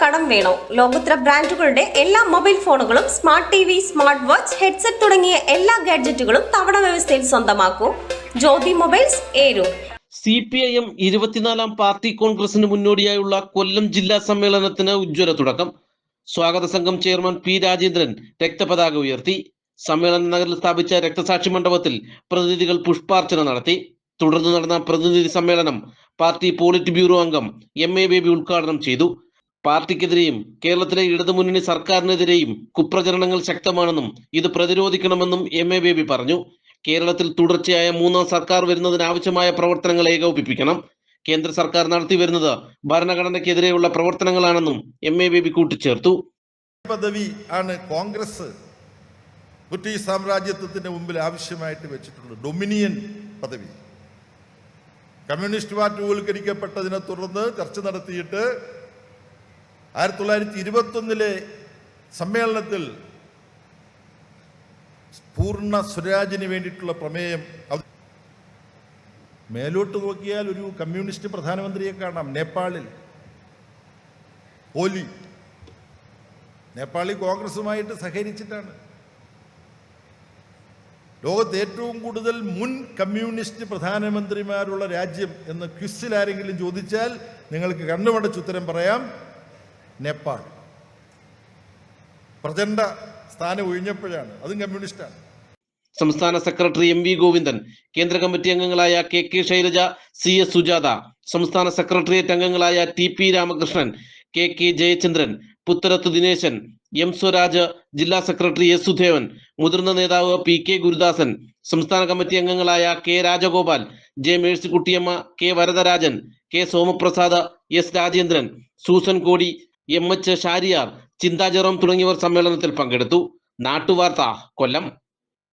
കടം വേണോ? ലോകോത്തര ബ്രാൻഡുകളുടെ എല്ലാ മൊബൈൽ ഫോണുകളും smart TV, smart watch, headset തുടങ്ങിയ എല്ലാ ഗാഡ്ജറ്റുകളും തവണ വ്യവസ്ഥയിൽ സ്വന്തമാക്കൂ. ജ്യോതി മൊബൈൽസ്, ഏരൂർ. CPIM 24ാം പാർട്ടി കോൺഗ്രസിന് മുന്നോടിയായുള്ള കൊല്ലം ജില്ലാ സമ്മേളനത്തിന് ഉജ്ജ്വല തുടക്കം. സ്വാഗത സംഘം ചെയർമാൻ P. രാജേന്ദ്രൻ രക്തപതാക ഉയർത്തി. സമ്മേളന നഗറിൽ സ്ഥാപിച്ച രക്തസാക്ഷി മണ്ഡപത്തിൽ പ്രതിനിധികൾ പുഷ്പാർച്ചന നടത്തി. തുടർന്ന് നടന്ന പ്രതിനിധി സമ്മേളനം പാർട്ടി പോളിറ്റ് ബ്യൂറോ അംഗം MA ബേബി ഉദ്ഘാടനം ചെയ്തു. പാർട്ടിക്കെതിരെയും കേരളത്തിലെ ഇടതുമുന്നണി സർക്കാരിനെതിരെയും കുപ്രചരണങ്ങൾ ശക്തമാണെന്നും ഇത് പ്രതിരോധിക്കണമെന്നും MA ബേബി പറഞ്ഞു. കേരളത്തിൽ തുടർച്ചയായ മൂന്നാം സർക്കാർ വരുന്നതിനാവശ്യമായ പ്രവർത്തനങ്ങൾ ഏകോപിപ്പിക്കണം. കേന്ദ്ര സർക്കാർ നടത്തി വരുന്നത് ഭരണഘടനയ്ക്കെതിരെയുള്ള പ്രവർത്തനങ്ങളാണെന്നും MA ബേബി കൂട്ടിച്ചേർത്തു. പദവി ആണ് കോൺഗ്രസ് ബ്രിട്ടീഷ് സാമ്രാജ്യത്വത്തിന്റെ മുമ്പിൽ ആവശ്യമായിട്ട് വെച്ചിട്ടുള്ളത്. ഡൊമിനിയൻ പദവി. കമ്മ്യൂണിസ്റ്റ് പാർട്ടി രൂപവൽക്കരിക്കപ്പെട്ടതിനെ തുടർന്ന് ചർച്ച നടത്തിയിട്ട് 1921 സമ്മേളനത്തിൽ പൂർണ്ണ സ്വരാജിന് വേണ്ടിയിട്ടുള്ള പ്രമേയം. മേലോട്ട് നോക്കിയാൽ ഒരു കമ്മ്യൂണിസ്റ്റ് പ്രധാനമന്ത്രിയെ കാണാം. നേപ്പാളിൽ ഓലി, നേപ്പാളി കോൺഗ്രസുമായിട്ട് സഹകരിച്ചിട്ടാണ്. ലോകത്ത് ഏറ്റവും കൂടുതൽ മുൻ കമ്മ്യൂണിസ്റ്റ് പ്രധാനമന്ത്രിമാരുള്ള രാജ്യം എന്ന് ക്വിസിൽ ആരെങ്കിലും ചോദിച്ചാൽ നിങ്ങൾക്ക് കണ്ണുമടച്ച് ഉത്തരം പറയാം, നേപ്പാൾ. പ്രചണ്ഡ സ്ഥാനം ഒഴിഞ്ഞപ്പോഴാണ്, അതും കമ്മ്യൂണിസ്റ്റാണ്. സംസ്ഥാന സെക്രട്ടറി MV ഗോവിന്ദൻ, കേന്ദ്ര കമ്മിറ്റി അംഗങ്ങളായ KK ശൈലജ, CS സുജാത, സംസ്ഥാന സെക്രട്ടേറിയറ്റ് അംഗങ്ങളായ TP Ramakrishnan, KK Jayachandran, പുത്തരത്ത് Dineshan, M Swaraj, ജില്ലാ സെക്രട്ടറി S സുധേവൻ, മുതിർന്ന നേതാവ് PK ഗുരുദാസൻ, സംസ്ഥാന കമ്മിറ്റി അംഗങ്ങളായ K Rajagopal, J Mercykuttyamma, K Varadarajan, K Somaprasad, S Rajendran, Susan കോടി, MH ഷാരിയാർ, ചിന്താ ജെറോം തുടങ്ങിയവർ സമ്മേളനത്തിൽ പങ്കെടുത്തു. നാട്ടുവാർത്ത, കൊല്ലം.